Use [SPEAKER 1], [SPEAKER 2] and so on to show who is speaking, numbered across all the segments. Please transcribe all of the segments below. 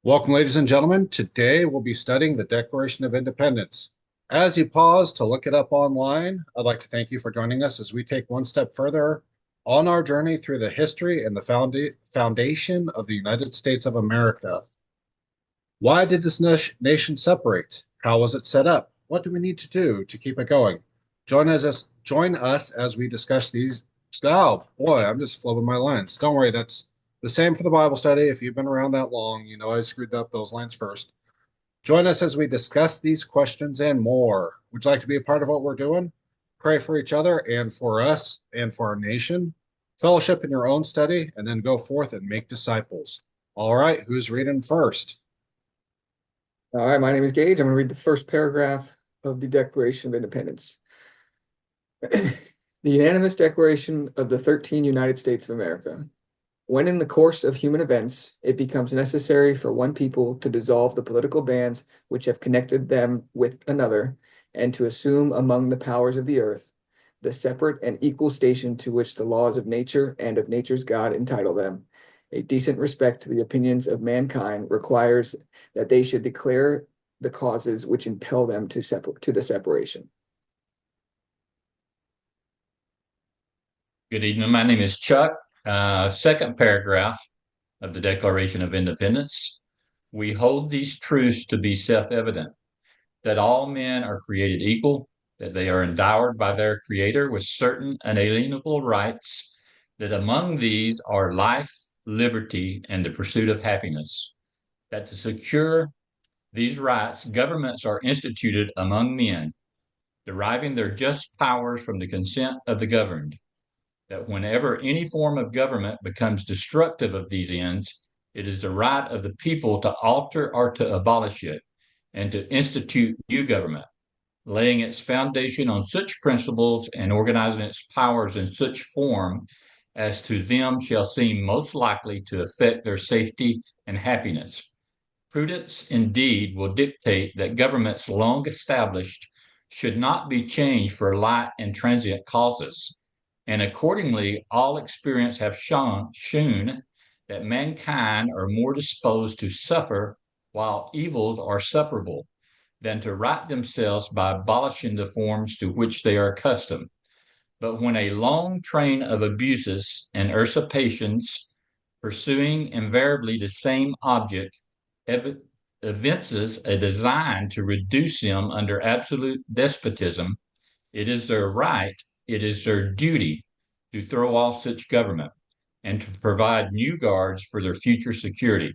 [SPEAKER 1] Welcome, ladies and gentlemen. Today we'll be studying the Declaration of Independence. As you pause to look it up online, I'd like to thank you for joining us as we take one step further on our journey through the history and the foundation of the United States of America. Why did this nation separate? How was it set up? What do we need to do to keep it going? Join us as we discuss these. Oh boy, I'm just flipping my lines. Don't worry, that's the same for the Bible study. If you've been around that long, you know I screwed up those lines first. Join us as we discuss these questions and more. Would you like to be a part of what we're doing? Pray for each other and for us and for our nation. Fellowship in your own study, and then go forth and make disciples. All right, who's reading first?
[SPEAKER 2] All right, my name is Gage. I'm going to read the first paragraph of the Declaration of Independence. The unanimous declaration of the 13 United States of America. When in the course of human events, it becomes necessary for one people to dissolve the political bands which have connected them with another, and to assume among the powers of the earth the separate and equal station to which the laws of nature and of nature's God entitle them. A decent respect to the opinions of mankind requires that they should declare the causes which impel them to the separation.
[SPEAKER 3] Good evening. My name is Chuck. Second paragraph of the Declaration of Independence. We hold these truths to be self-evident, that all men are created equal, that they are endowed by their Creator with certain unalienable rights, that among these are life, liberty, and the pursuit of happiness, that to secure these rights, governments are instituted among men, deriving their just powers from the consent of the governed, that whenever any form of government becomes destructive of these ends, it is the right of the people to alter or to abolish it, and to institute new government, laying its foundation on such principles and organizing its powers in such form as to them shall seem most likely to affect their safety and happiness. Prudence, indeed, will dictate that governments long established should not be changed for light and transient causes. And accordingly, all experience have shown that mankind are more disposed to suffer while evils are sufferable than to right themselves by abolishing the forms to which they are accustomed. But when a long train of abuses and usurpations, pursuing invariably the same object, evinces a design to reduce them under absolute despotism, it is their right, it is their duty to throw off such government and to provide new guards for their future security.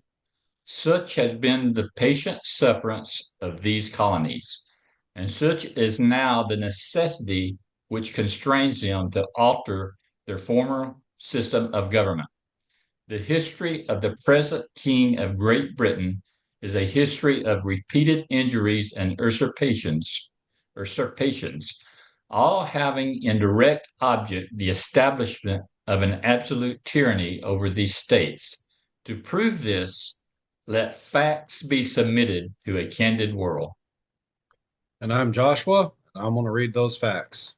[SPEAKER 3] Such has been the patient sufferance of these colonies, and such is now the necessity which constrains them to alter their former system of government. The history of the present King of Great Britain is a history of repeated injuries and usurpations, all having in direct object the establishment of an absolute tyranny over these states. To prove this, let facts be submitted to a candid world.
[SPEAKER 1] And I'm Joshua, and I'm going to read those facts.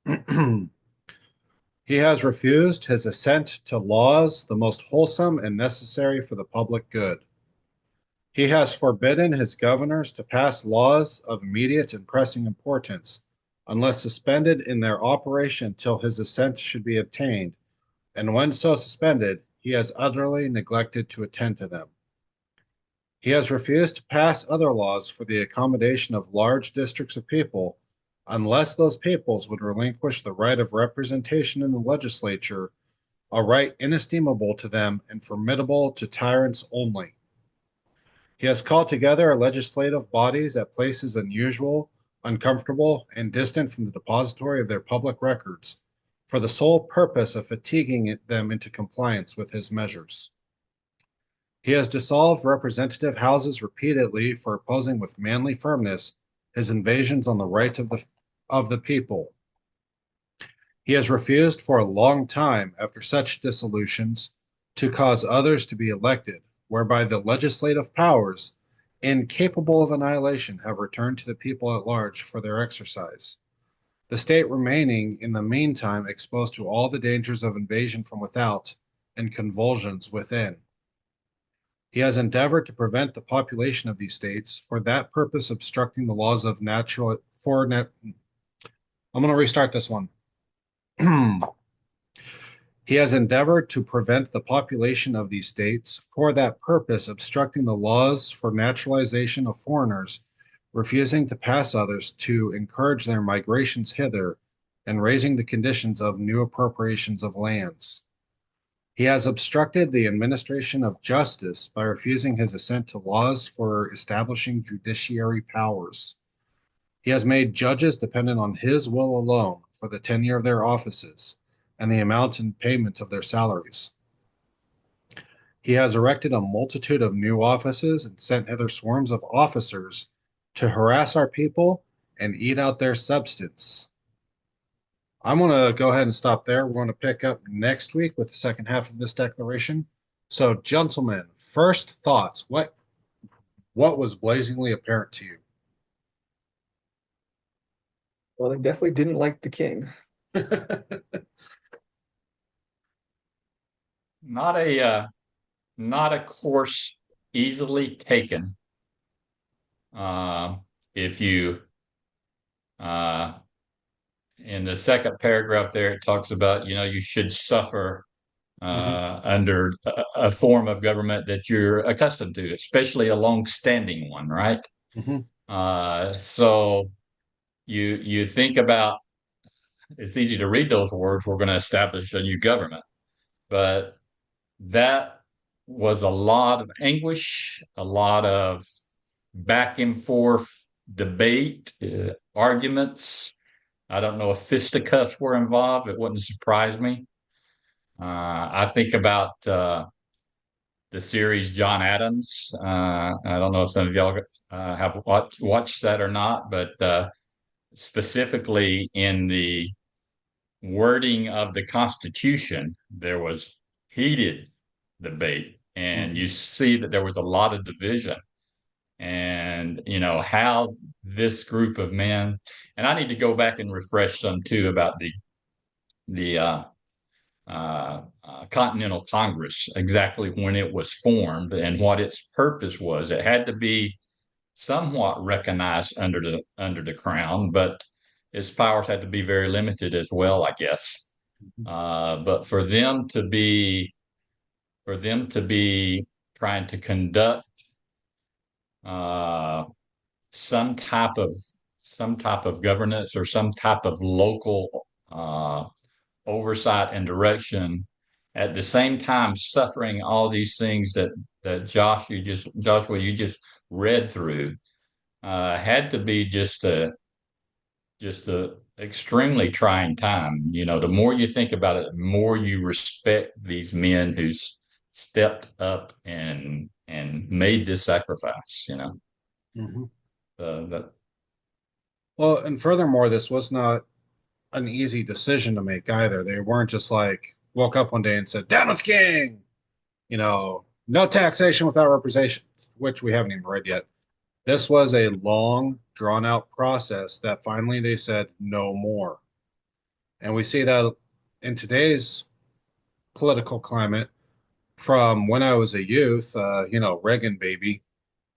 [SPEAKER 1] He has refused his assent to laws the most wholesome and necessary for the public good. He has forbidden his governors to pass laws of immediate and pressing importance, unless suspended in their operation till his assent should be obtained, and when so suspended, he has utterly neglected to attend to them. He has refused to pass other laws for the accommodation of large districts of people, unless those peoples would relinquish the right of representation in the legislature, a right inestimable to them and formidable to tyrants only. He has called together legislative bodies at places unusual, uncomfortable, and distant from the depository of their public records, for the sole purpose of fatiguing them into compliance with his measures. He has dissolved representative houses repeatedly for opposing with manly firmness his invasions on the right of the people. He has refused for a long time, after such dissolutions, to cause others to be elected, whereby the legislative powers, incapable of annihilation, have returned to the people at large for their exercise, the state remaining in the meantime exposed to all the dangers of invasion from without and convulsions within. He has endeavored to prevent the population of these states, for that purpose obstructing the laws of natural for net. I'm going to restart this one. He has endeavored to prevent the population of these states, for that purpose obstructing the laws for naturalization of foreigners, refusing to pass others to encourage their migrations hither, and raising the conditions of new appropriations of lands. He has obstructed the administration of justice by refusing his assent to laws for establishing judiciary powers. He has made judges dependent on his will alone for the tenure of their offices and the amount and payment of their salaries. He has erected a multitude of new offices and sent hither swarms of officers to harass our people and eat out their substance. I'm going to go ahead and stop there. We're going to pick up next week with the second half of this declaration. So, gentlemen, first thoughts. What was blazingly apparent to you?
[SPEAKER 2] Well, they definitely didn't like the king.
[SPEAKER 3] Not a course easily taken. If you in the second paragraph there, it talks about, you should suffer
[SPEAKER 1] Mhm,
[SPEAKER 3] under a form of government that you're accustomed to, especially a long-standing one, right?
[SPEAKER 1] mhm,
[SPEAKER 3] So you think about, it's easy to read those words, we're going to establish a new government, but that was a lot of anguish, a lot of back and forth debate, arguments. I don't know if fisticuffs were involved. It wouldn't surprise me. I think about the series John Adams. I don't know if some of y'all have watched that or not, but specifically in the wording of the Constitution, there was heated debate, and
[SPEAKER 1] mhm,
[SPEAKER 3] you see that there was a lot of division. And how this group of men, and I need to go back and refresh some too about the Continental Congress, exactly when it was formed and what its purpose was. It had to be somewhat recognized under the crown, but its powers had to be very limited as well, I guess.
[SPEAKER 1] mhm,
[SPEAKER 3] But for them to be trying to conduct uh, some type of governance or some type of local oversight and direction, at the same time suffering all these things that Joshua you just read through, had to be just a extremely trying time. The more you think about it, the more you respect these men who's stepped up and made this sacrifice.
[SPEAKER 1] mhm.
[SPEAKER 3] That
[SPEAKER 1] Well, and furthermore, this was not an easy decision to make either. They weren't just like woke up one day and said, "Down with the king," no taxation without representation, which we haven't even read yet. This was a long, drawn out process that finally they said no more. And we see that in today's political climate from when I was a youth, Reagan baby,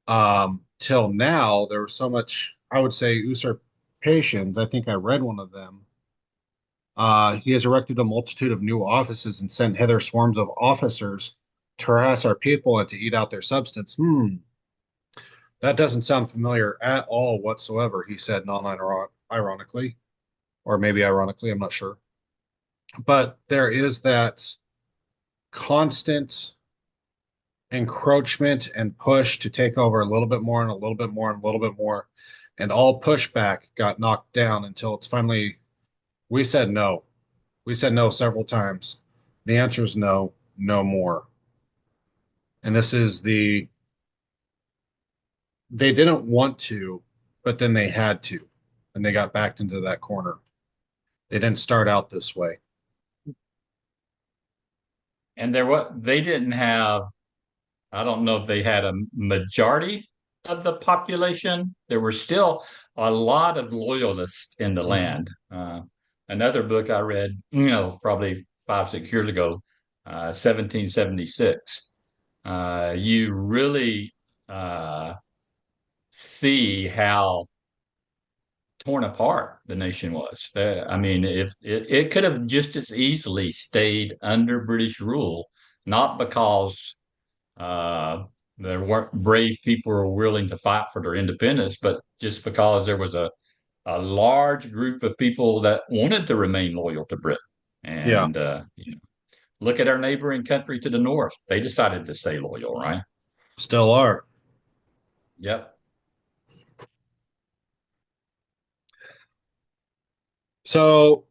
[SPEAKER 1] till now, there was so much, I would say, usurpations. I think I read one of them. He has erected a multitude of new offices and sent hither swarms of officers to harass our people and to eat out their substance. That doesn't sound familiar at all whatsoever, he said non-ironically, or maybe ironically, I'm not sure. But there is that constant encroachment and push to take over a little bit more and a little bit more and a little bit more. And all pushback got knocked down until it's finally, we said no. We said no several times. The answer is no, no more. And this is they didn't want to, but then they had to. And they got backed into that corner. They didn't start out this way.
[SPEAKER 3] and they didn't have. I don't know if they had a majority of the population. There were still a lot of loyalists in the
[SPEAKER 1] Mm-hmm.
[SPEAKER 3] land. Another book I read, probably 5, 6 years ago, 1776. you really see how torn apart the nation was. I mean, if it could have just as easily stayed under British rule, not because uh, there weren't brave people who were willing to fight for their independence, but just because there was a large group of people that wanted to remain loyal to Britain.
[SPEAKER 1] Yeah,
[SPEAKER 3] And look at our neighboring country to the north; they decided to stay loyal, right?
[SPEAKER 1] still are.
[SPEAKER 3] Yep.
[SPEAKER 1] So,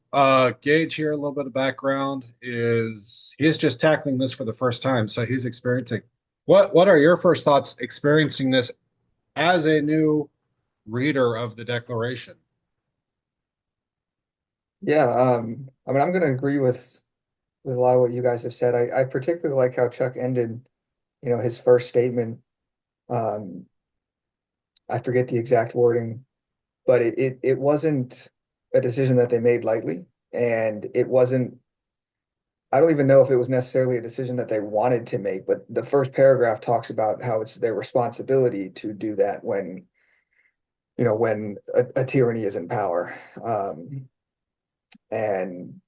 [SPEAKER 1] Gage here, a little bit of background is he's just tackling this for the first time. So he's experiencing what are your first thoughts experiencing this as a new reader of the Declaration?
[SPEAKER 2] Yeah, I mean, I'm going to agree with a lot of what you guys have said. I particularly like how Chuck ended, his first statement. Um, I forget the exact wording, but it wasn't a decision that they made lightly, and it wasn't. I don't even know if it was necessarily a decision that they wanted to make, but the first paragraph talks about how it's their responsibility to do that when a tyranny is in power. And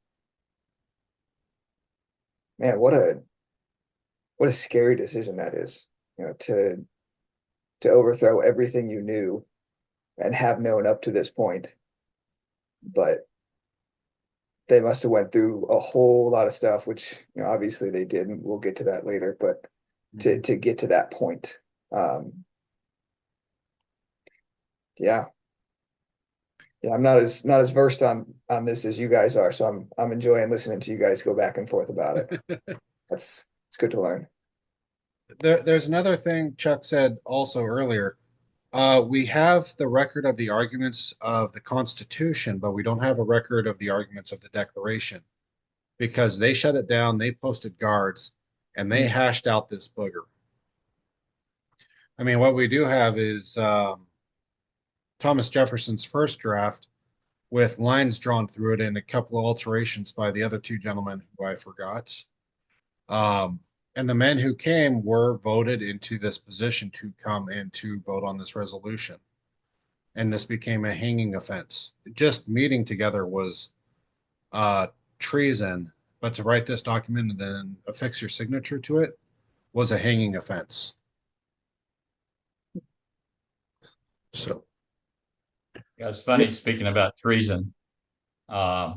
[SPEAKER 2] man, what a scary decision that is, to overthrow everything you knew and have known up to this point. But they must have went through a whole lot of stuff, which obviously they did, and we'll get to that later. But to get to that point, um, yeah, yeah, I'm not as versed on this as you guys are, so I'm enjoying listening to you guys go back and forth about it. It's good to learn.
[SPEAKER 1] There's another thing Chuck said also earlier. We have the record of the arguments of the Constitution, but we don't have a record of the arguments of the Declaration because they shut it down, they posted guards, and they
[SPEAKER 2] Mm.
[SPEAKER 1] hashed out this booger. I mean, what we do have is Thomas Jefferson's first draft with lines drawn through it and a couple of alterations by the other two gentlemen who I forgot. Um, and the men who came were voted into this position to come and to vote on this resolution. And this became a hanging offense. Just meeting together was uh, treason, but to write this document and then affix your signature to it was a hanging offense. So,
[SPEAKER 3] Yeah, it's funny speaking about treason. Uh,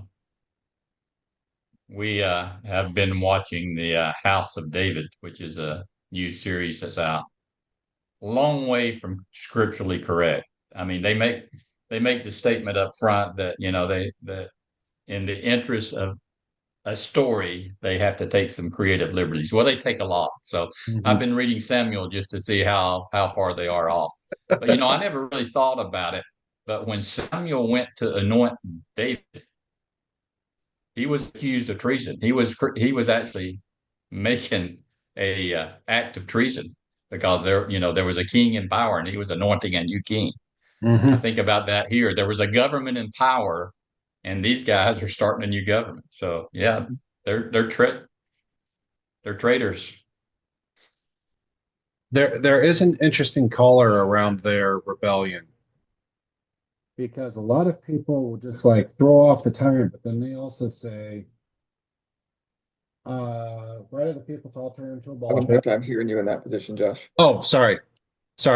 [SPEAKER 3] we have been watching the House of David, which is a new series that's out. Long way from scripturally correct. I mean, they make the statement up front that they that in the interest of a story, they have to take some creative liberties. Well, they take a lot. So I've
[SPEAKER 1] mhm.
[SPEAKER 3] been reading Samuel just to see how far they are off. But I never really thought about it. But when Samuel went to anoint David, he was accused of treason. He was actually making a act of treason because there was a king in power and he was anointing a new king. I
[SPEAKER 1] Mhm.
[SPEAKER 3] think about that here. There was a government in power, and these guys are starting a new government. So yeah, they're traitors.
[SPEAKER 1] There is an interesting color around their rebellion because a lot of people will just like throw off the tyrant, but then they also say, right of the people to alter and to
[SPEAKER 2] Having
[SPEAKER 1] abolish
[SPEAKER 2] a hard
[SPEAKER 1] it.
[SPEAKER 2] time hearing you in that position, Josh.
[SPEAKER 1] Oh, sorry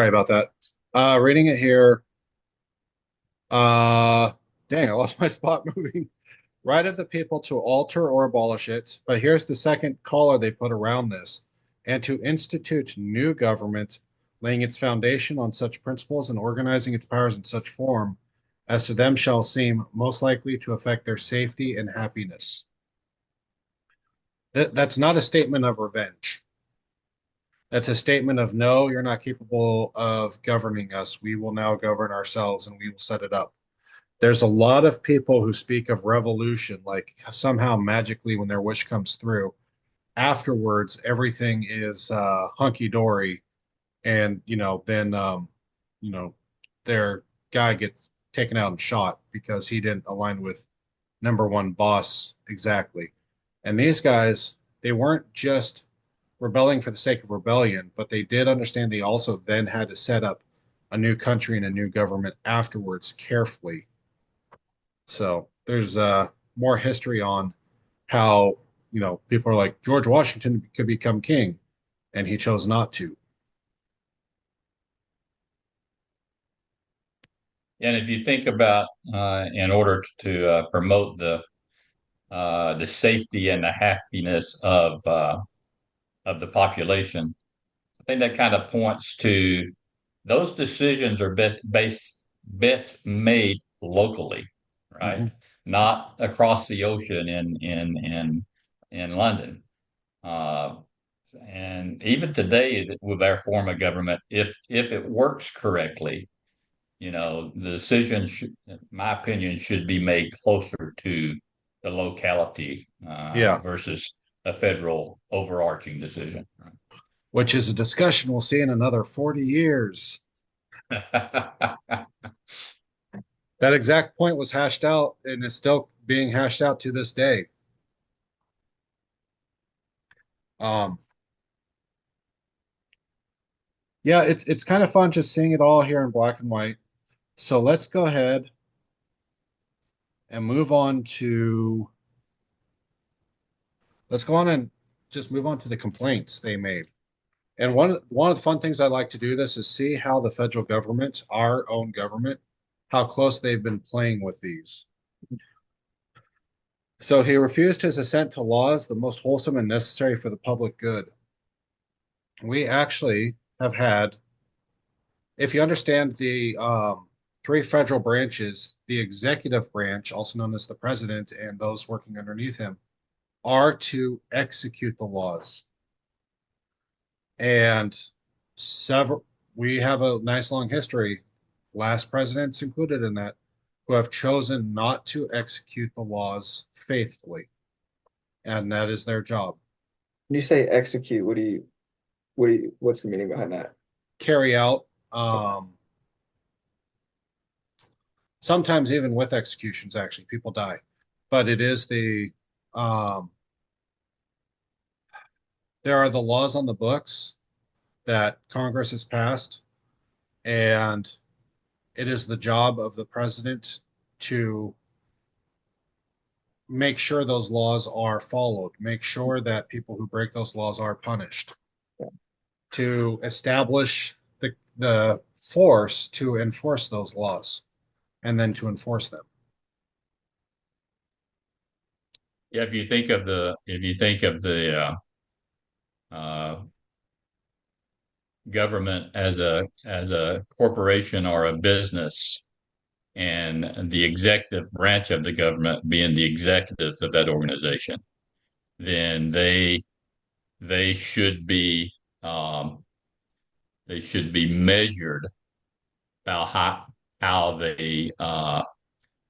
[SPEAKER 1] about that. Reading it here. Uh, dang, I lost my spot moving. Right of the people to alter or abolish it. But here's the second color they put around this, and to institute new government, laying its foundation on such principles and organizing its powers in such form as to them shall seem most likely to affect their safety and happiness. That's not a statement of revenge. That's a statement of no, you're not capable of governing us. We will now govern ourselves and we will set it up. There's a lot of people who speak of revolution, like somehow magically when their wish comes through, afterwards everything is hunky dory, and then you know their guy gets taken out and shot because he didn't align with number one boss exactly. And these guys, they weren't just rebelling for the sake of rebellion, but they did understand they also then had to set up a new country and a new government afterwards carefully. So there's more history on how, people are like George Washington could become king, and he chose not to.
[SPEAKER 3] And if you think about, in order to promote the safety and the happiness of the population, I think that kind of points to those decisions are best made locally, right?
[SPEAKER 1] Mhm.
[SPEAKER 3] Not across the ocean in London. Uh, and even today, with our form of government, if it works correctly, the decisions, in my opinion, should be made closer to the locality
[SPEAKER 1] Yeah,
[SPEAKER 3] versus a federal overarching decision.
[SPEAKER 1] which is a discussion we'll see in another 40 years.
[SPEAKER 3] Right?
[SPEAKER 1] That exact point was hashed out and is still being hashed out to this day. Um, yeah, it's kind of fun just seeing it all here in black and white. So let's go ahead and let's go on and just move on to the complaints they made. And one of the fun things I like to do this is see how the federal government, our own government, how close they've been playing with these. So he refused his assent to laws the most wholesome and necessary for the public good. We actually have had, if you understand the three federal branches, the executive branch, also known as the president, and those working underneath him, are to execute the laws. And several, we have a nice long history, last presidents included in that, who have chosen not to execute the laws faithfully. And that is their job.
[SPEAKER 2] When you say execute, what's the meaning behind that?
[SPEAKER 1] Carry out, sometimes even with executions, actually, people die. But it is um, there are the laws on the books that Congress has passed, and it is the job of the president to make sure those laws are followed, make sure that people who break those laws are punished, to establish the force to enforce those laws, and then to enforce them.
[SPEAKER 3] Yeah, if you think of the uh, government as a corporation or a business, and the executive branch of the government being the executives of that organization, then they should be um, they should be measured about how they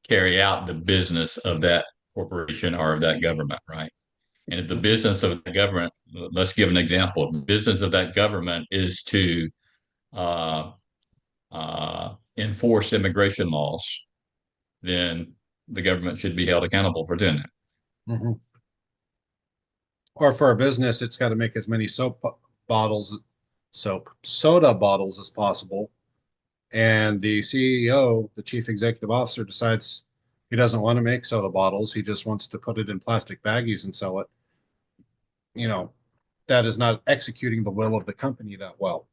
[SPEAKER 3] carry out the business of that corporation or of that government, right? And if the business of the government, let's give an example, if the business of that government is to uh, enforce immigration laws, then the government should be held accountable for doing that.
[SPEAKER 1] Mhm. Or for a business, it's got to make as many soda bottles as possible. And the CEO, the chief executive officer, decides he doesn't want to make soda bottles. He just wants to put it in plastic baggies and sell it. You know, that is not executing the will of the company that well.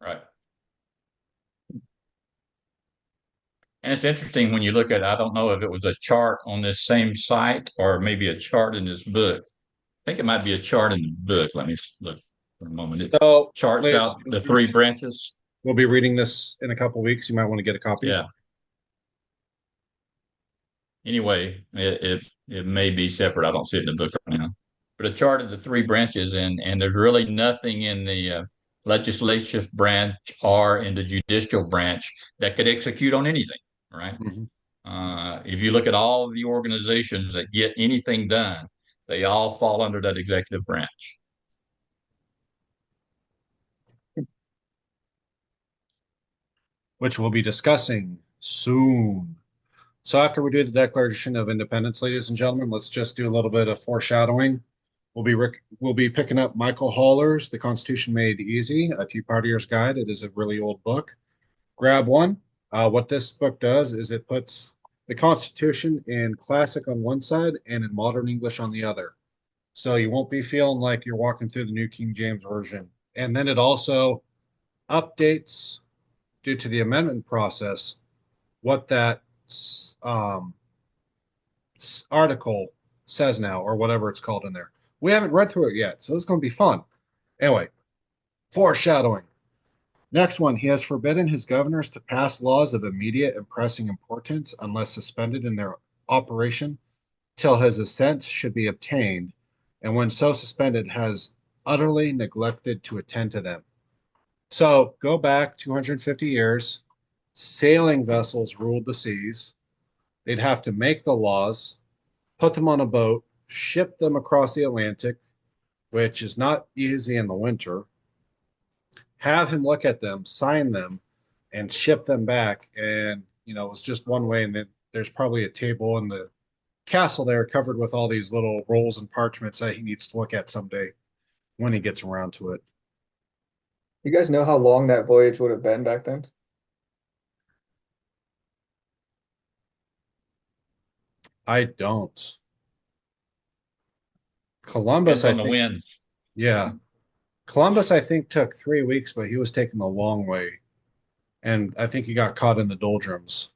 [SPEAKER 3] Right. And it's interesting when you look at, I don't know if it was a chart on this same site or maybe a chart in this book. I think it might be a chart in the book. Let me look for a moment. It
[SPEAKER 1] So,
[SPEAKER 3] charts
[SPEAKER 1] ladies,
[SPEAKER 3] out the three branches.
[SPEAKER 1] we'll be reading this in a couple of weeks. You might want to get a copy.
[SPEAKER 3] Yeah. Anyway, it may be separate. I don't see it in the book right now. But a chart of the three branches, and there's really nothing in the legislative branch or in the judicial branch that could execute on anything, right?
[SPEAKER 1] Mhm.
[SPEAKER 3] If you look at all of the organizations that get anything done, they all fall under that executive branch.
[SPEAKER 1] Which we'll be discussing soon. So after we do the Declaration of Independence, ladies and gentlemen, let's just do a little bit of foreshadowing. we'll be picking up Michael Holler's The Constitution Made Easy, a Tea Partier's Guide. It is a really old book. Grab one. What this book does is it puts the Constitution in classic on one side and in modern English on the other. So you won't be feeling like you're walking through the New King James Version. And then it also updates, due to the amendment process, what that um, article says now, or whatever it's called in there. We haven't read through it yet, so it's going to be fun. Anyway, foreshadowing. Next one, he has forbidden his governors to pass laws of immediate and pressing importance unless suspended in their operation till his assent should be obtained, and when so suspended, has utterly neglected to attend to them. So go back 250 years, sailing vessels ruled the seas. They'd have to make the laws, put them on a boat, ship them across the Atlantic, which is not easy in the winter, have him look at them, sign them, and ship them back. And, it was just one way. And then there's probably a table in the castle there covered with all these little rolls and parchments that he needs to look at someday when he gets around to it.
[SPEAKER 2] You guys know how long that voyage would have been back then?
[SPEAKER 1] I don't.
[SPEAKER 3] Depends
[SPEAKER 1] Columbus, I
[SPEAKER 3] on the
[SPEAKER 1] think,
[SPEAKER 3] winds.
[SPEAKER 1] yeah. Columbus, I think, took 3 weeks, but he was taking the long way. And I think he got caught in the doldrums.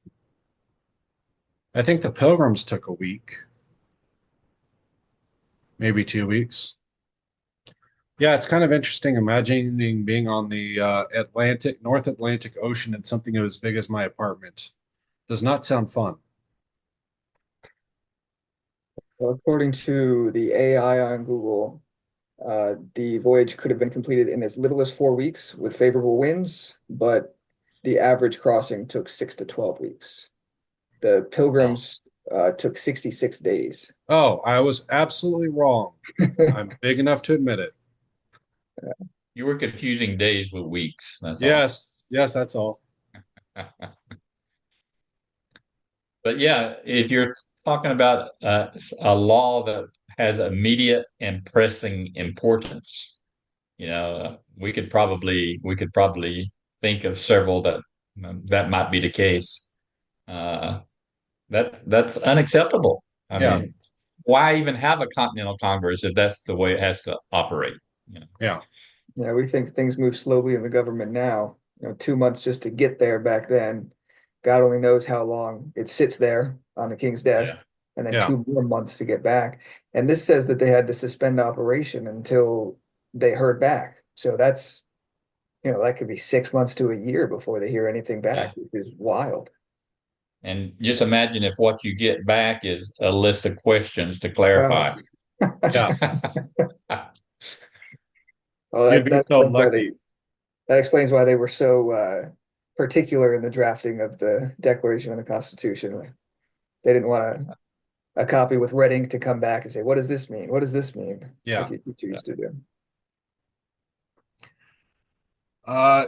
[SPEAKER 1] I think the Pilgrims took a week, maybe 2 weeks. Yeah, it's kind of interesting imagining being on the North Atlantic Ocean in something as big as my apartment. Does not sound fun.
[SPEAKER 2] Well, according to the AI on Google, the voyage could have been completed in as little as 4 weeks with favorable winds, but the average crossing took 6 to 12 weeks. The
[SPEAKER 3] Oh,
[SPEAKER 2] Pilgrims took 66 days.
[SPEAKER 1] Oh, I was absolutely wrong. I'm big enough to admit it.
[SPEAKER 3] you were confusing days with weeks. That's all.
[SPEAKER 1] Yes, yes, that's all.
[SPEAKER 3] But yeah, if you're talking about a law that has immediate and pressing importance, we could probably think of several that might be the case. Uh, that's unacceptable. I
[SPEAKER 1] Yeah,
[SPEAKER 3] mean, why even have a Continental Congress if that's the way it has to operate?
[SPEAKER 1] yeah,
[SPEAKER 2] Yeah, we think things move slowly in the government now. 2 months just to get there back then. God only knows how long it sits there on the king's desk,
[SPEAKER 3] Yeah.
[SPEAKER 2] and then
[SPEAKER 1] yeah,
[SPEAKER 2] 2 more months to get back. And this says that they had to suspend operation until they heard back. So that could be 6 months to a year before they hear anything back,
[SPEAKER 3] Yeah.
[SPEAKER 2] which is wild.
[SPEAKER 3] And just imagine if what you get back is a list of questions to
[SPEAKER 2] Uh,
[SPEAKER 3] clarify.
[SPEAKER 1] yeah.
[SPEAKER 2] well,
[SPEAKER 1] You'd
[SPEAKER 2] that,
[SPEAKER 1] be
[SPEAKER 2] that
[SPEAKER 1] so
[SPEAKER 2] explains why they
[SPEAKER 1] lucky.
[SPEAKER 2] that explains why they were so particular in the drafting of the Declaration of the Constitution. They didn't want a copy with red ink to come back and say, "What does this mean? What does this mean?" Like
[SPEAKER 1] Yeah.
[SPEAKER 2] you used to do.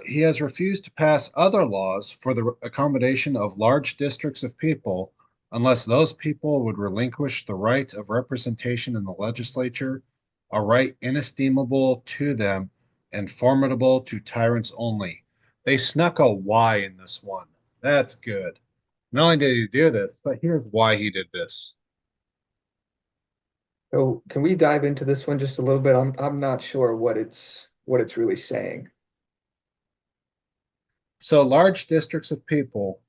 [SPEAKER 1] He has refused to pass other laws for the accommodation of large districts of people unless those people would relinquish the right of representation in the legislature, a right inestimable to them and formidable to tyrants only. They snuck a Y in this one. That's good. Not only did he do this, but here's why he did this.
[SPEAKER 2] So, can we dive into this one just a little bit? I'm not sure what it's really saying.
[SPEAKER 1] So, large districts of people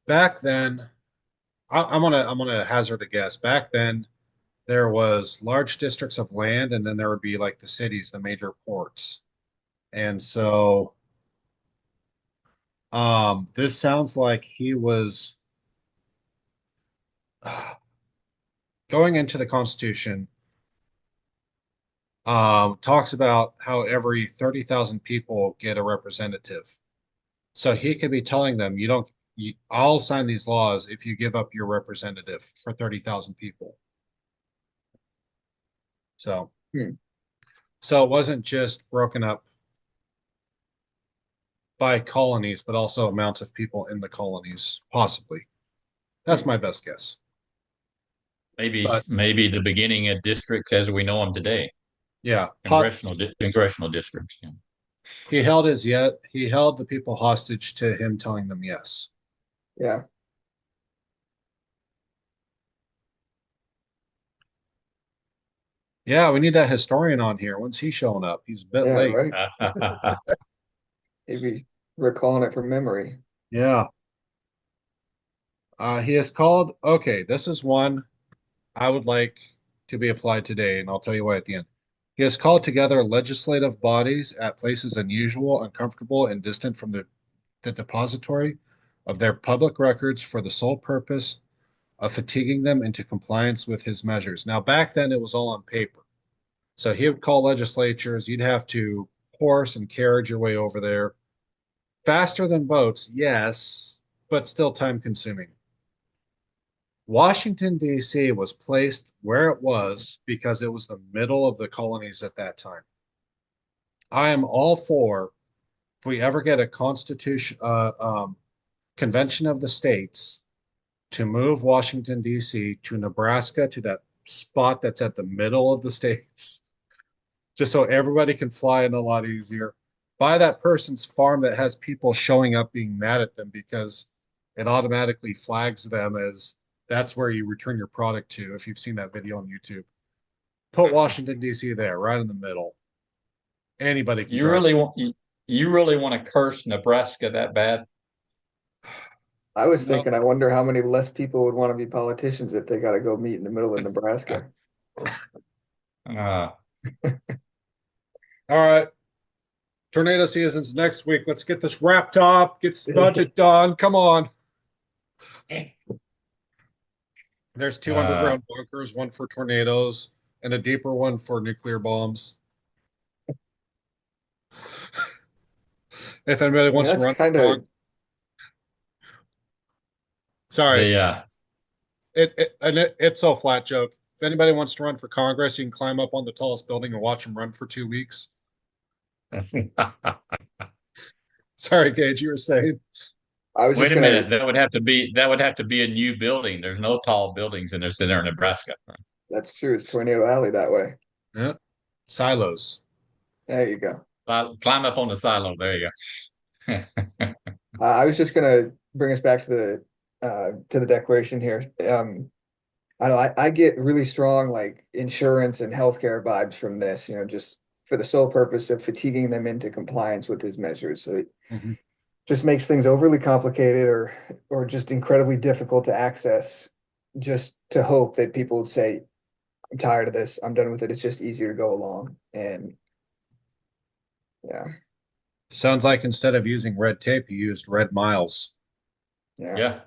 [SPEAKER 1] back then, I'm gonna hazard a guess. Back then, there was large districts of land, and then there would be like the cities, the major ports. And so this sounds like he was going into the Constitution, talks about how every 30,000 people get a representative. So he could be telling them, you don't, I'll sign these laws if you give up your representative for 30,000 people. So,
[SPEAKER 2] Hmm.
[SPEAKER 1] so it wasn't just broken up by colonies, but also amounts of people in the colonies, possibly. That's
[SPEAKER 2] Hmm.
[SPEAKER 1] my best guess. But
[SPEAKER 3] maybe the beginning of districts as we know them today,
[SPEAKER 1] yeah,
[SPEAKER 3] congressional districts. Yeah.
[SPEAKER 1] he held the people hostage to him telling them yes.
[SPEAKER 2] Yeah.
[SPEAKER 1] Yeah, we need that historian on here. When's he showing up? He's a bit
[SPEAKER 2] Yeah,
[SPEAKER 1] late.
[SPEAKER 2] right. Maybe recalling it from memory.
[SPEAKER 1] Yeah. He is called, okay, this is one I would like to be applied today, and I'll tell you why at the end. He has called together legislative bodies at places unusual, uncomfortable, and distant from the depository of their public records for the sole purpose of fatiguing them into compliance with his measures. Now, back then, it was all on paper. So he would call legislatures. You'd have to horse and carriage your way over there. Faster than boats, yes, but still time consuming. Washington, D.C. was placed where it was because it was the middle of the colonies at that time. I am all for if we ever get a convention of the states to move Washington, D.C. to Nebraska to that spot that's at the middle of the states, just so everybody can fly in a lot easier. Buy that person's farm that has people showing up being mad at them because it automatically flags them as that's where you return your product to if you've seen that video on YouTube. Put Washington, D.C. there, right in the middle. Anybody can
[SPEAKER 3] You
[SPEAKER 1] drive.
[SPEAKER 3] really want you really want to curse Nebraska that bad?
[SPEAKER 2] I was
[SPEAKER 1] No.
[SPEAKER 2] thinking, I wonder how many less people would want to be politicians if they got to go meet in the middle of Nebraska.
[SPEAKER 3] Uh,
[SPEAKER 1] All right. Tornado season's next week. Let's get this wrapped up, get this budget done. Come on. There's two
[SPEAKER 3] uh,
[SPEAKER 1] underground bunkers, one for tornadoes and a deeper one for nuclear bombs. If anybody
[SPEAKER 2] I mean,
[SPEAKER 1] wants to
[SPEAKER 2] that's
[SPEAKER 1] run for
[SPEAKER 2] kind of,
[SPEAKER 1] sorry,
[SPEAKER 3] the
[SPEAKER 1] it's so flat joke. If anybody wants to run for Congress, you can climb up on the tallest building and watch them run for 2 weeks. Sorry, Gage, you were saying.
[SPEAKER 2] I was
[SPEAKER 3] Wait
[SPEAKER 2] just
[SPEAKER 3] a
[SPEAKER 2] gonna,
[SPEAKER 3] minute. That would have to be a new building. There's no tall buildings in the center of Nebraska.
[SPEAKER 2] that's true. It's Tornado Alley that way.
[SPEAKER 1] Yeah. Silos.
[SPEAKER 2] There you go.
[SPEAKER 3] Climb up on the silo. There you go.
[SPEAKER 2] I was just gonna bring us back to the declaration here. I don't know, I get really strong like insurance and healthcare vibes from this, just for the sole purpose of fatiguing them into compliance with his measures. So it
[SPEAKER 1] Mhm.
[SPEAKER 2] just makes things overly complicated or just incredibly difficult to access, just to hope that people would say, I'm tired of this, I'm done with it. It's just easier to go along. And yeah,
[SPEAKER 1] Sounds like instead of using red tape, you used red miles.
[SPEAKER 2] yeah,
[SPEAKER 3] Yeah,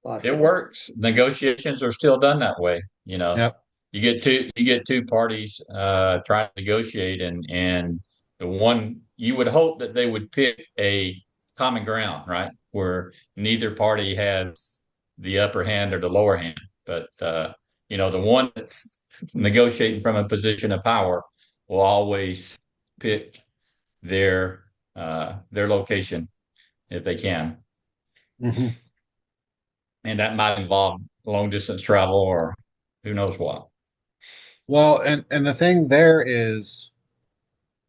[SPEAKER 2] lots
[SPEAKER 3] it
[SPEAKER 2] of it.
[SPEAKER 3] works. Negotiations are still done that way. You know,
[SPEAKER 1] Yep.
[SPEAKER 3] you get two parties trying to negotiate, and the one you would hope that they would pick a common ground, right? Where neither party has the upper hand or the lower hand. But you know, the one that's negotiating from a position of power will always pick their location if they can.
[SPEAKER 1] Mhm.
[SPEAKER 3] And that might involve long distance travel or who knows what.
[SPEAKER 1] Well, and the thing there is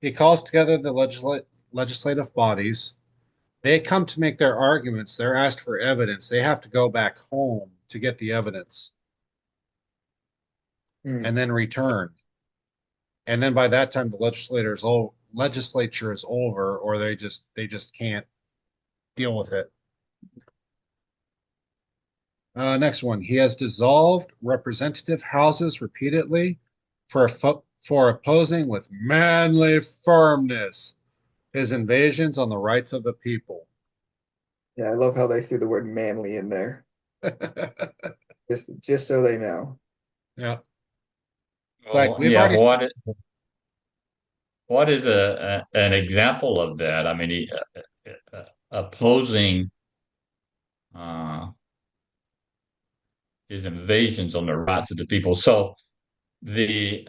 [SPEAKER 1] he calls together the legislative bodies. They come to make their arguments. They're asked for evidence. They have to go back home to get the evidence
[SPEAKER 2] Hmm.
[SPEAKER 1] and then return. And then by that time, legislature is over, or they just can't deal with it. Next one. He has dissolved representative houses repeatedly for opposing with manly firmness his invasions on the rights of the people.
[SPEAKER 2] Yeah, I love how they threw the word manly in there, just so they know.
[SPEAKER 1] Yeah. Like
[SPEAKER 3] Well,
[SPEAKER 1] we've
[SPEAKER 3] yeah,
[SPEAKER 1] already,
[SPEAKER 3] what is an example of that? I mean, opposing uh, his invasions on the rights of the people. So the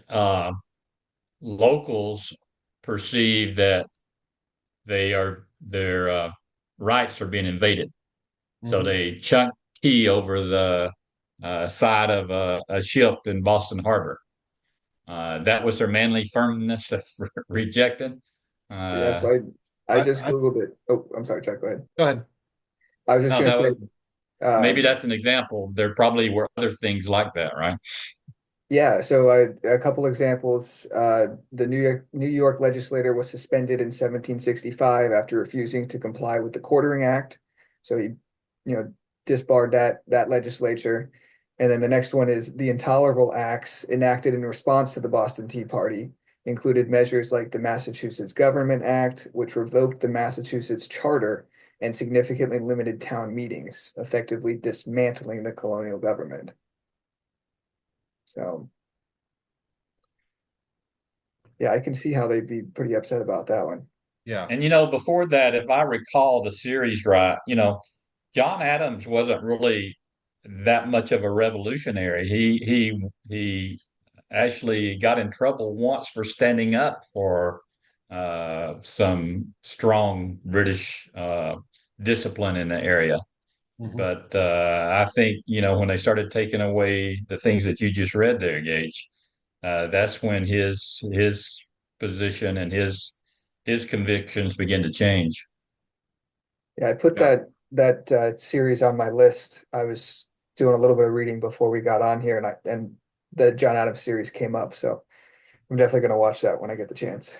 [SPEAKER 3] locals perceive that their rights are being invaded. So
[SPEAKER 1] Mhm.
[SPEAKER 3] they chunk key over side of a ship in Boston Harbor. That was their manly firmness of rejecting.
[SPEAKER 2] Yeah,
[SPEAKER 3] Uh,
[SPEAKER 2] so I just
[SPEAKER 1] I
[SPEAKER 2] Googled it. Oh, I'm sorry, Chuck, go ahead.
[SPEAKER 1] go ahead.
[SPEAKER 2] I was just
[SPEAKER 3] no,
[SPEAKER 2] gonna
[SPEAKER 3] that
[SPEAKER 2] say,
[SPEAKER 3] was maybe
[SPEAKER 2] um,
[SPEAKER 3] that's an example. There probably were other things like that, right?
[SPEAKER 2] yeah, so a couple examples. The New York legislator was suspended in 1765 after refusing to comply with the Quartering Act. So he, disbarred that legislature. And then the next one is the Intolerable Acts enacted in response to the Boston Tea Party included measures like the Massachusetts Government Act, which revoked the Massachusetts Charter and significantly limited town meetings, effectively dismantling the colonial government. So. Yeah, I can see how they'd be pretty upset about that one.
[SPEAKER 1] Yeah.
[SPEAKER 3] And before that, if I recall the series right, John Adams wasn't really that much of a revolutionary. He actually got in trouble once for standing up for some strong British discipline in the area.
[SPEAKER 1] Mhm.
[SPEAKER 3] But I think, when they started taking away the things that you just read there, Gage, that's when his position and his convictions begin to change.
[SPEAKER 2] Yeah, I put
[SPEAKER 1] Yeah.
[SPEAKER 2] that series on my list. I was doing a little bit of reading before we got on here, and the John Adams series came up, so I'm definitely gonna watch that when I get the chance.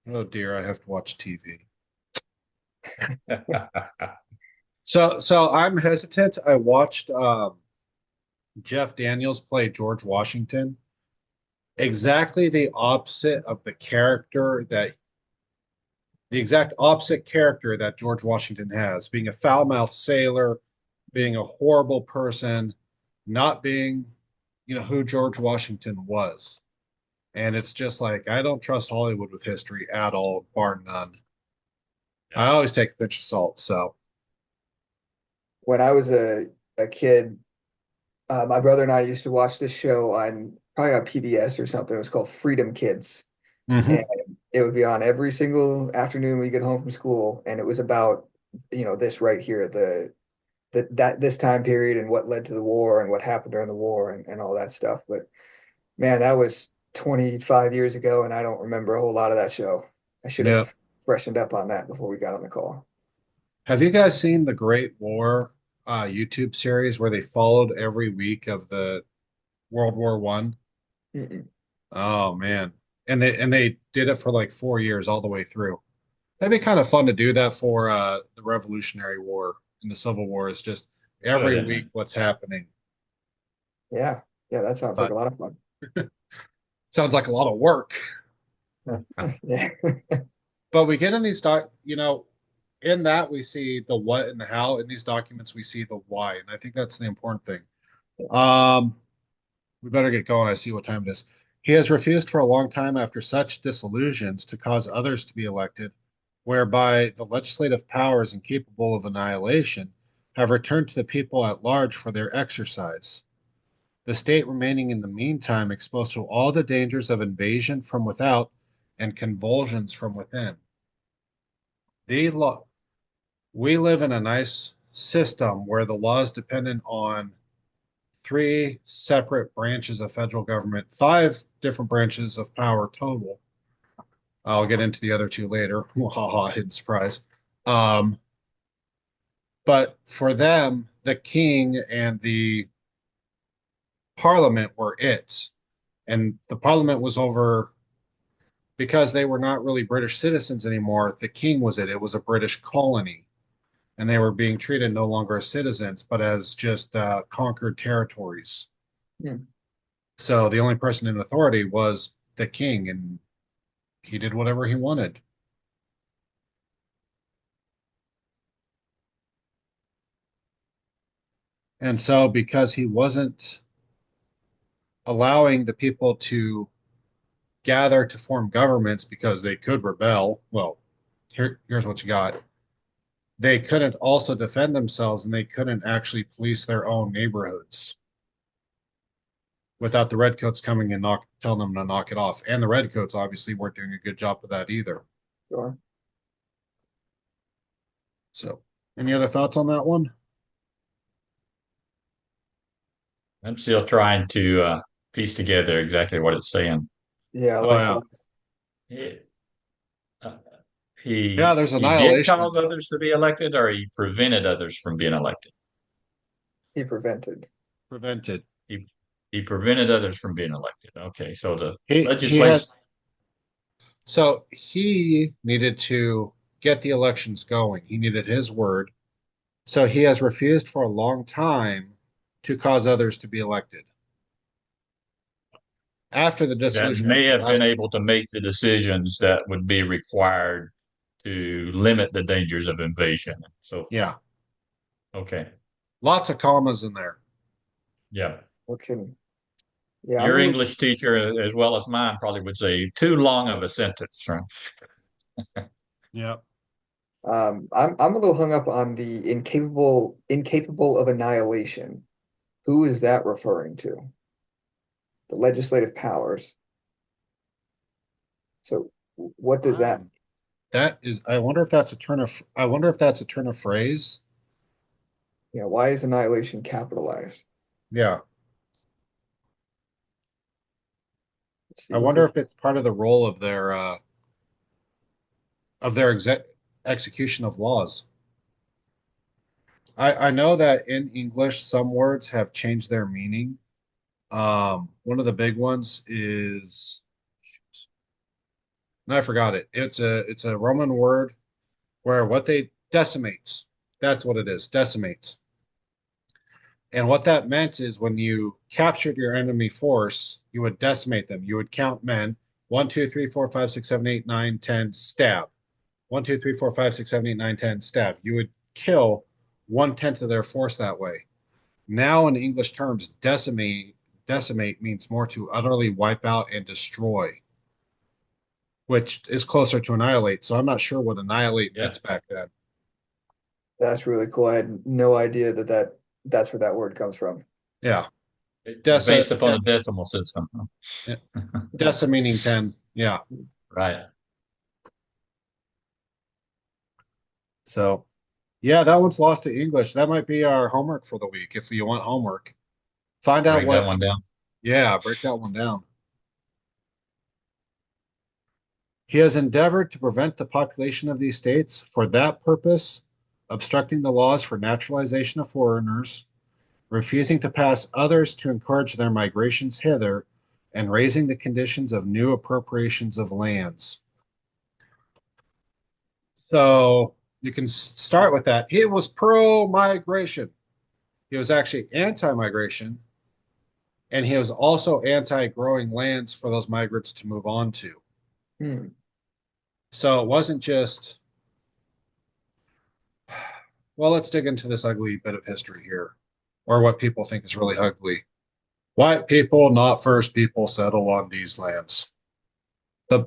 [SPEAKER 1] Oh dear, I have to watch TV. So I'm hesitant. I watched Jeff Daniels play George Washington. Exactly the exact opposite character that George Washington has, being a foul-mouthed sailor, being a horrible person, not being, who George Washington was. And it's just like I don't trust Hollywood with history at all, bar none. I always take a pinch of salt. So,
[SPEAKER 2] When I was a kid, my brother and I used to watch this show on probably on PBS or something. It was called Freedom Kids, and
[SPEAKER 1] mhm.
[SPEAKER 2] it would be on every single afternoon when you get home from school, and it was about this right here, that this time period and what led to the war and what happened during the war and all that stuff. But man, that was 25 years ago, and I don't remember a whole lot of that show. I should
[SPEAKER 1] Yeah.
[SPEAKER 2] have freshened up on that before we got on the call.
[SPEAKER 1] Have you guys seen the Great War YouTube series where they followed every week of the World War One?
[SPEAKER 2] Mm-mm.
[SPEAKER 1] Oh man. And they did it for like 4 years all the way through. That'd be kind of fun to do that for the Revolutionary War and the Civil War is just
[SPEAKER 3] Good,
[SPEAKER 1] every
[SPEAKER 3] isn't it?
[SPEAKER 1] week what's happening.
[SPEAKER 2] Yeah, yeah, that sounds like a
[SPEAKER 1] But
[SPEAKER 2] lot of fun.
[SPEAKER 1] sounds like a lot of work.
[SPEAKER 2] Yeah,
[SPEAKER 1] But we get in these in that we see the what and the how. In these documents we see the why. And I think that's the important thing. Um, we better get going. I see what time it is. He has refused for a long time after such disillusions to cause others to be elected, whereby the legislative powers incapable of annihilation have returned to the people at large for their exercise. The state remaining in the meantime exposed to all the dangers of invasion from without and convulsions from within. The law, we live in a nice system where the law is dependent on three separate branches of federal government, five different branches of power total. I'll get into the other two later. Haha, hidden surprise. Um, but for them, the king and the parliament were it. And the parliament was over because they were not really British citizens anymore. The king was it. It was a British colony. And they were being treated no longer as citizens, but as just conquered territories.
[SPEAKER 2] Hmm.
[SPEAKER 1] So the only person in authority was the king, and he did whatever he wanted. And so, because he wasn't allowing the people to gather to form governments because they could rebel, well, here's what you got. They couldn't also defend themselves and they couldn't actually police their own neighborhoods without the redcoats coming and telling them to knock it off. And the redcoats obviously weren't doing a good job of that either.
[SPEAKER 2] sure.
[SPEAKER 1] So, any other thoughts on that one?
[SPEAKER 3] I'm still trying to piece together exactly what it's saying.
[SPEAKER 2] Yeah,
[SPEAKER 1] Oh yeah.
[SPEAKER 3] It, uh,
[SPEAKER 1] Yeah,
[SPEAKER 3] he
[SPEAKER 1] there's
[SPEAKER 3] he did
[SPEAKER 1] annihilation.
[SPEAKER 3] cause others to be elected, or he prevented others from being elected.
[SPEAKER 2] he prevented.
[SPEAKER 1] Prevented.
[SPEAKER 3] He he prevented others from being elected. Okay, so the
[SPEAKER 1] He had
[SPEAKER 3] legislation.
[SPEAKER 1] so he needed to get the elections going. He needed his word. So he has refused for a long time to cause others to be elected. After the
[SPEAKER 3] That
[SPEAKER 1] dissolution of
[SPEAKER 3] may
[SPEAKER 1] the
[SPEAKER 3] have been
[SPEAKER 1] last,
[SPEAKER 3] able to make the decisions that would be required to limit the dangers of invasion and so forth.
[SPEAKER 1] yeah,
[SPEAKER 3] Okay.
[SPEAKER 1] lots of commas in there.
[SPEAKER 3] Yeah.
[SPEAKER 2] Okay. Yeah, I'm a
[SPEAKER 3] Your
[SPEAKER 2] little
[SPEAKER 3] English teacher, as well as mine, probably would say too long of a sentence. Right?
[SPEAKER 1] Yeah.
[SPEAKER 2] I'm a little hung up on the incapable of annihilation. Who is that referring to? The legislative powers. So what does that
[SPEAKER 1] Um, that is, I wonder if that's a turn of, I wonder if that's a turn of phrase.
[SPEAKER 2] why is annihilation capitalized?
[SPEAKER 1] Yeah.
[SPEAKER 2] Let's
[SPEAKER 1] I
[SPEAKER 2] see what
[SPEAKER 1] wonder
[SPEAKER 2] the
[SPEAKER 1] if it's part of the role of their execution of laws. I know that in English, some words have changed their meaning. One of the big ones is, no, I forgot it. It's a Roman word where what they decimates. That's what it is, decimates. And what that meant is when you captured your enemy force, you would decimate them. You would count men 1, 2, 3, 4, 5, 6, 7, 8, 9, 10, stab. 1, 2, 3, 4, 5, 6, 7, 8, 9, 10, stab. You would kill 1/10 of their force that way. Now, in English terms, decimate means more to utterly wipe out and destroy, which is closer to annihilate. So I'm not sure what annihilate
[SPEAKER 3] Yeah.
[SPEAKER 1] meant back then.
[SPEAKER 2] That's really cool. I had no idea that's where that word comes from.
[SPEAKER 1] Yeah,
[SPEAKER 3] Based
[SPEAKER 1] Deci-
[SPEAKER 3] upon the decimal system.
[SPEAKER 1] de- decimating 10. Yeah.
[SPEAKER 3] Right.
[SPEAKER 1] So yeah, that one's lost to English. That might be our homework for the week if you want homework. Find out
[SPEAKER 3] Break that
[SPEAKER 1] what,
[SPEAKER 3] one down.
[SPEAKER 1] yeah, break that one down. He has endeavored to prevent the population of these states for that purpose, obstructing the laws for naturalization of foreigners, refusing to pass others to encourage their migrations hither, and raising the conditions of new appropriations of lands. So you can start with that. He was pro migration. He was actually anti migration, and he was also anti growing lands for those migrants to move on to.
[SPEAKER 2] Hmm.
[SPEAKER 1] So it wasn't just, well, let's dig into this ugly bit of history here, or what people think is really ugly. White people, not first people, settle on these lands.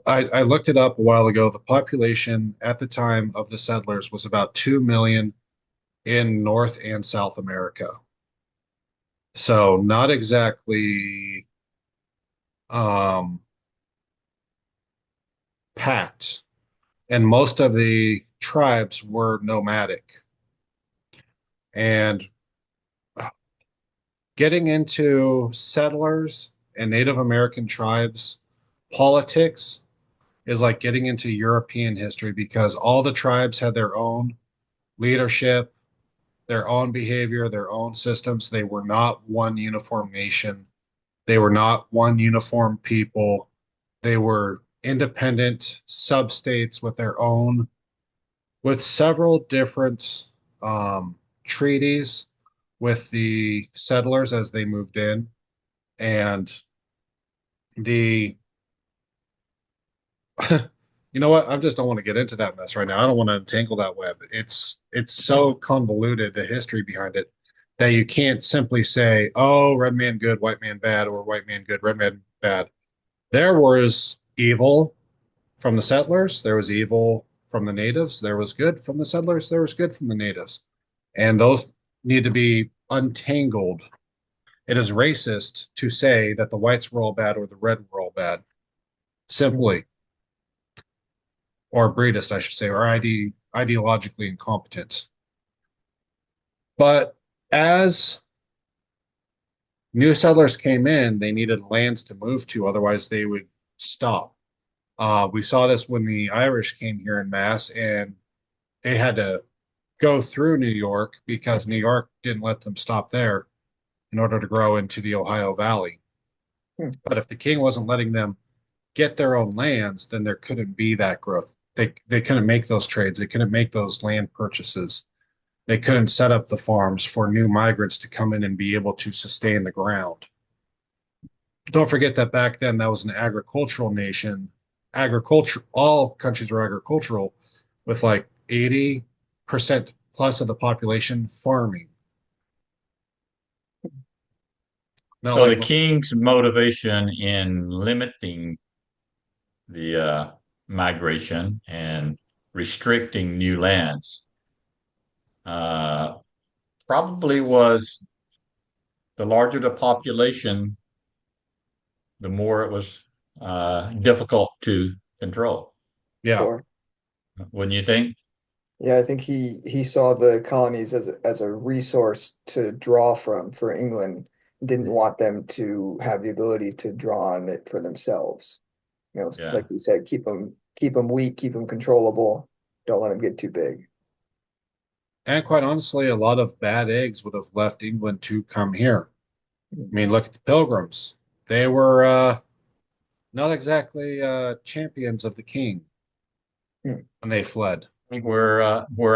[SPEAKER 1] I looked it up a while ago. The population at the time of the settlers was about 2 million in North and South America. So not exactly um, packed. And most of the tribes were nomadic. And getting into settlers and Native American tribes politics is like getting into European history because all the tribes had their own leadership, their own behavior, their own systems. They were not one uniform nation. They were not one uniform people. They were independent sub-states with their own, with several different treaties with the settlers as they moved in. And the you know what? I just don't want to get into that mess right now. I don't want to entangle that web. It's so convoluted, the history behind it, that you can't simply say, "Oh, red man good, white man bad," or "white man good, red man bad." There was evil from the settlers. There was evil from the natives. There was good from the settlers. There was good from the natives, and those need to be untangled. It is racist to say that the whites were all bad or the red were all bad. Simply, or breedist, I should say, or ideologically incompetent. But as New settlers came in, they needed lands to move to, otherwise they would stop. We saw this when the Irish came here in mass, and they had to go through New York because New York didn't let them stop there in order to grow into the Ohio Valley.
[SPEAKER 2] Hmm.
[SPEAKER 1] But if the king wasn't letting them get their own lands, then there couldn't be that growth. They couldn't make those trades. They couldn't make those land purchases. They couldn't set up the farms for new migrants to come in and be able to sustain the ground. Don't forget that back then that was an agricultural nation. Agriculture, all countries were agricultural, with like 80% plus of the population farming. Not
[SPEAKER 3] So
[SPEAKER 1] like
[SPEAKER 3] the king's motivation in limiting the migration and restricting new lands uh, probably was the larger the population, the more it was difficult to control.
[SPEAKER 1] yeah,
[SPEAKER 2] Sure.
[SPEAKER 3] Wouldn't you think?
[SPEAKER 2] Yeah, I think he saw the colonies as a resource to draw from for England. Didn't want them to have the ability to draw on it for themselves. You know,
[SPEAKER 3] Yeah.
[SPEAKER 2] like you said, keep them weak, keep them controllable. Don't let them get too big.
[SPEAKER 1] and quite honestly, a lot of bad eggs would have left England to come here. I mean, look at the Pilgrims. They were not exactly champions of the king
[SPEAKER 2] Hmm.
[SPEAKER 1] when they fled.
[SPEAKER 3] I think where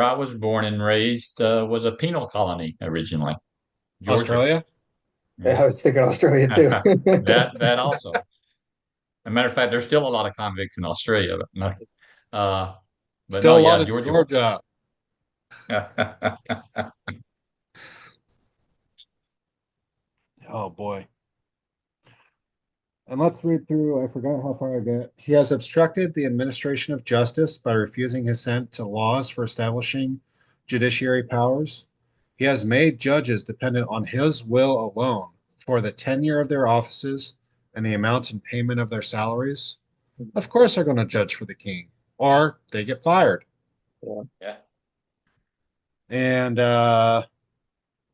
[SPEAKER 3] I was born and raised was a penal colony originally, Georgia.
[SPEAKER 1] Australia?
[SPEAKER 2] Yeah,
[SPEAKER 3] Yeah.
[SPEAKER 2] I was thinking Australia too.
[SPEAKER 3] That also. As a matter of fact, there's still a lot of convicts in Australia, but nothing. Uh, but
[SPEAKER 1] Still
[SPEAKER 3] no,
[SPEAKER 1] a lot
[SPEAKER 3] yeah,
[SPEAKER 1] in
[SPEAKER 3] Georgia was.
[SPEAKER 1] Georgia. Oh boy. And let's read through. I forgot how far I get. He has obstructed the administration of justice by refusing assent to laws for establishing judiciary powers. He has made judges dependent on his will alone for the tenure of their offices and the amount and payment of their salaries. Of course, they're going to judge for the king, or they get fired.
[SPEAKER 2] Yeah.
[SPEAKER 3] Yeah.
[SPEAKER 1] And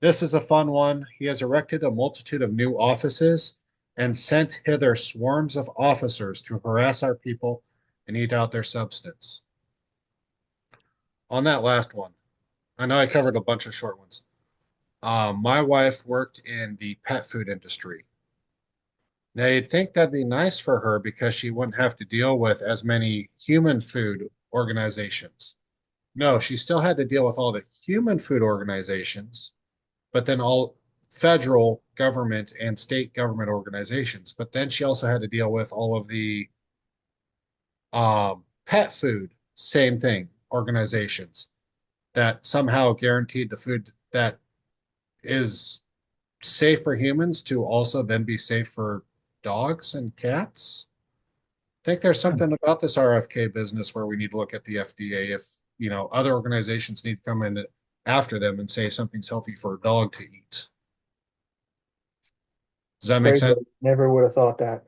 [SPEAKER 1] this is a fun one. He has erected a multitude of new offices and sent hither swarms of officers to harass our people and eat out their substance. On that last one, I know I covered a bunch of short ones. My wife worked in the pet food industry. Now, you'd think that'd be nice for her because she wouldn't have to deal with as many human food organizations. No, she still had to deal with all the human food organizations, but then all federal government and state government organizations. But then she also had to deal with all of the pet food, same thing, organizations that somehow guaranteed the food that is safe for humans to also then be safe for dogs and cats. I think there's something about this RFK business where we need to look at the FDA if, other organizations need to come in after them and say something's healthy for a dog to eat. Does
[SPEAKER 2] It's
[SPEAKER 1] that make
[SPEAKER 2] crazy.
[SPEAKER 1] sense?
[SPEAKER 2] Never would have thought that.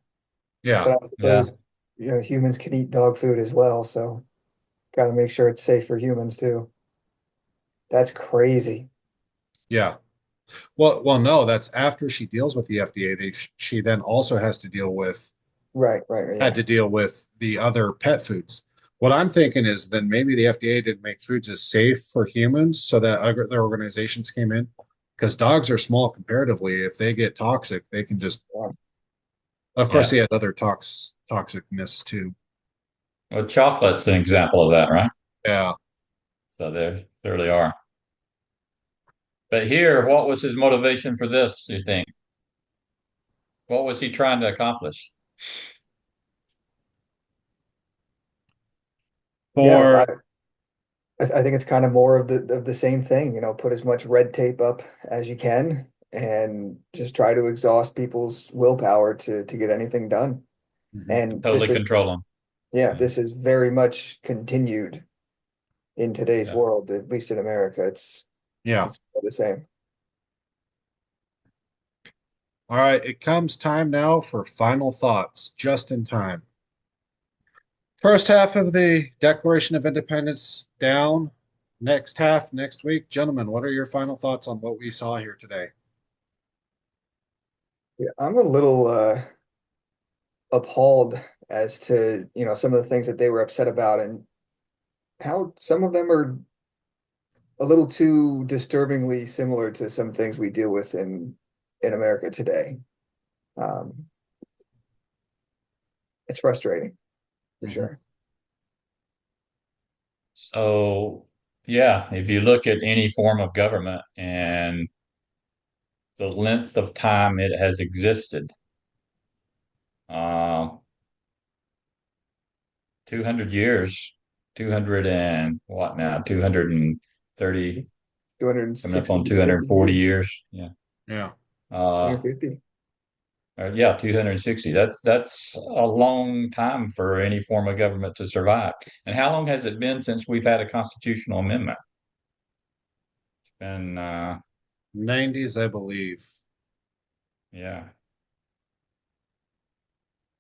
[SPEAKER 1] Yeah.
[SPEAKER 2] But I
[SPEAKER 3] Yeah.
[SPEAKER 2] suppose, humans can eat dog food as well, so gotta make sure it's safe for humans too. That's crazy.
[SPEAKER 1] Yeah. Well, no, that's after she deals with the FDA. She then also
[SPEAKER 2] Right,
[SPEAKER 1] had
[SPEAKER 2] yeah.
[SPEAKER 1] to deal with the other pet foods. What I'm thinking is then maybe the FDA didn't make foods as safe for humans so that other organizations came in because dogs are small comparatively. If they get toxic, they can just,
[SPEAKER 2] Yeah.
[SPEAKER 1] of course,
[SPEAKER 3] Yeah.
[SPEAKER 1] they had other toxicness too.
[SPEAKER 3] Well, chocolate's an example of that, right?
[SPEAKER 1] Yeah.
[SPEAKER 3] So there they are. But here, what was his motivation for this, you think? What was he trying to accomplish?
[SPEAKER 2] Yeah,
[SPEAKER 1] For,
[SPEAKER 2] I think it's kind of more of the same thing, put as much red tape up as you can and just try to exhaust people's willpower to get anything done.
[SPEAKER 1] Mhm.
[SPEAKER 3] To
[SPEAKER 2] And
[SPEAKER 3] totally control him.
[SPEAKER 2] yeah,
[SPEAKER 3] Yeah.
[SPEAKER 2] this is very much continued in today's
[SPEAKER 3] Yeah.
[SPEAKER 2] world, at least in America.
[SPEAKER 1] Yeah.
[SPEAKER 2] It's the same.
[SPEAKER 1] All right. It comes time now for final thoughts, just in time. First half of the Declaration of Independence down. Next half next week. Gentlemen, what are your final thoughts on what we saw here today?
[SPEAKER 2] Yeah, I'm a little appalled as to, some of the things that they were upset about and how some of them are a little too disturbingly similar to some things we deal with in America today. Um, it's frustrating for
[SPEAKER 1] Mhm.
[SPEAKER 2] sure.
[SPEAKER 3] So, yeah, if you look at any form of government and the length of time it has existed, uh, 200 years, 200 and what now, 230, coming up
[SPEAKER 2] 260
[SPEAKER 3] on
[SPEAKER 2] to 50
[SPEAKER 3] 240
[SPEAKER 2] years,
[SPEAKER 3] years. Yeah.
[SPEAKER 1] Yeah.
[SPEAKER 3] Uh,
[SPEAKER 2] 250.
[SPEAKER 3] yeah, 260. That's a long time for any form of government to survive. And how long has it been since we've had a constitutional amendment? It's been
[SPEAKER 1] 90s, I believe.
[SPEAKER 3] yeah.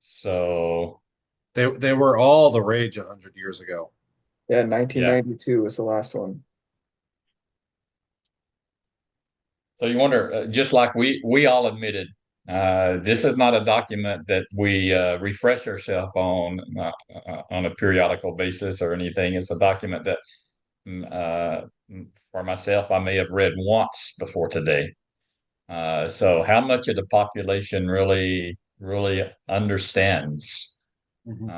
[SPEAKER 3] So
[SPEAKER 1] They were all the rage 100 years ago.
[SPEAKER 2] Yeah,
[SPEAKER 3] yeah.
[SPEAKER 2] 1992 was the last one.
[SPEAKER 3] So you wonder, just like we all admitted, this is not a document that we refresh ourselves on a periodical basis or anything. It's a document that, mm, uh, for myself, I may have read once before today. So how much of the population really understands,
[SPEAKER 1] Mhm.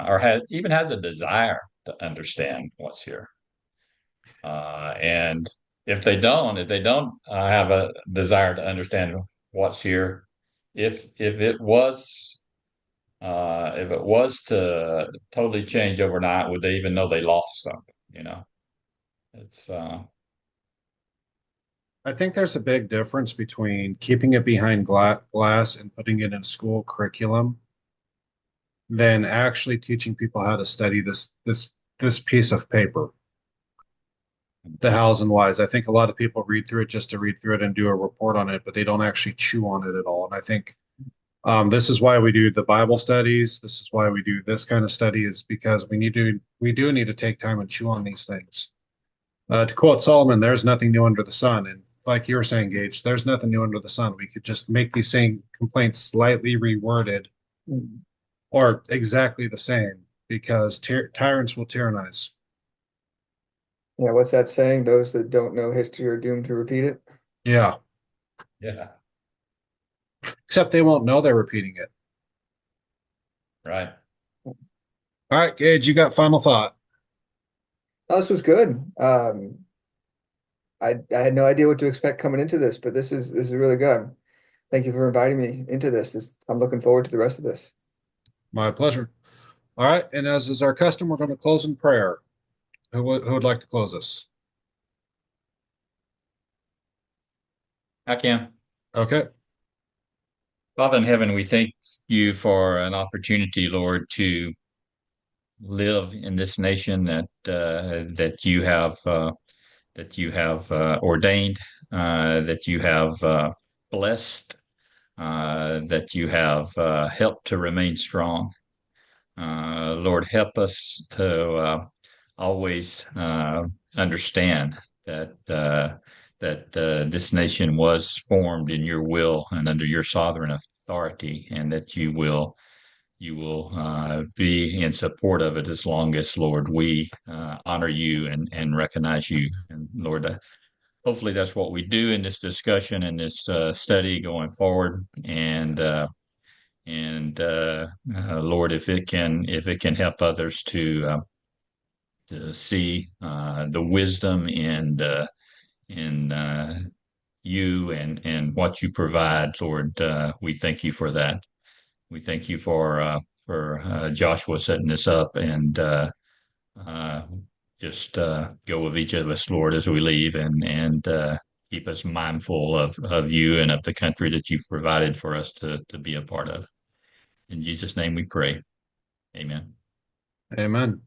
[SPEAKER 3] or even has a desire to understand what's here? And if they don't have a desire to understand what's here, if if it was to totally change overnight, would they even know they lost something? It's
[SPEAKER 1] I think there's a big difference between keeping it behind glass and putting it in school curriculum than actually teaching people how to study this piece of paper, the hows and whys. I think a lot of people read through it just to read through it and do a report on it, but they don't actually chew on it at all. And I think this is why we do the Bible studies. This is why we do this kind of study, is because we do need to take time and chew on these things. To quote Solomon, there's nothing new under the sun. And like you were saying, Gage, there's nothing new under the sun. We could just make these same complaints slightly reworded
[SPEAKER 2] Mm.
[SPEAKER 1] or exactly the same because tyrants will tyrannize.
[SPEAKER 2] Yeah, what's that saying? Those that don't know history are doomed to repeat it.
[SPEAKER 1] Yeah,
[SPEAKER 3] yeah,
[SPEAKER 1] except they won't know they're repeating it.
[SPEAKER 3] right.
[SPEAKER 1] All right, Gage, you got final thought.
[SPEAKER 2] Oh, this was good. I had no idea what to expect coming into this, but this is really good. Thank you for inviting me into this. I'm looking forward to the rest of this.
[SPEAKER 1] My pleasure. All right, and as is our custom, we're going to close in prayer. Who would like to close us?
[SPEAKER 3] I can.
[SPEAKER 1] Okay.
[SPEAKER 3] Father in heaven, we thank you for an opportunity, Lord, to live in this nation that you have ordained, that you have blessed, that you have helped to remain strong. Lord, help us to always understand that this nation was formed in your will and under your sovereign authority, and that you will be in support of it as long as, Lord, we honor you and recognize you. And Lord, hopefully that's what we do in this discussion and this study going forward. Lord, if it can help others to see the wisdom in you and what you provide, Lord, we thank you for that. We thank you for Joshua setting this up and uh, just go with each of us, Lord, as we leave and keep us mindful of you and of the country that you've provided for us to be a part of. In Jesus' name we pray. Amen.
[SPEAKER 1] Amen.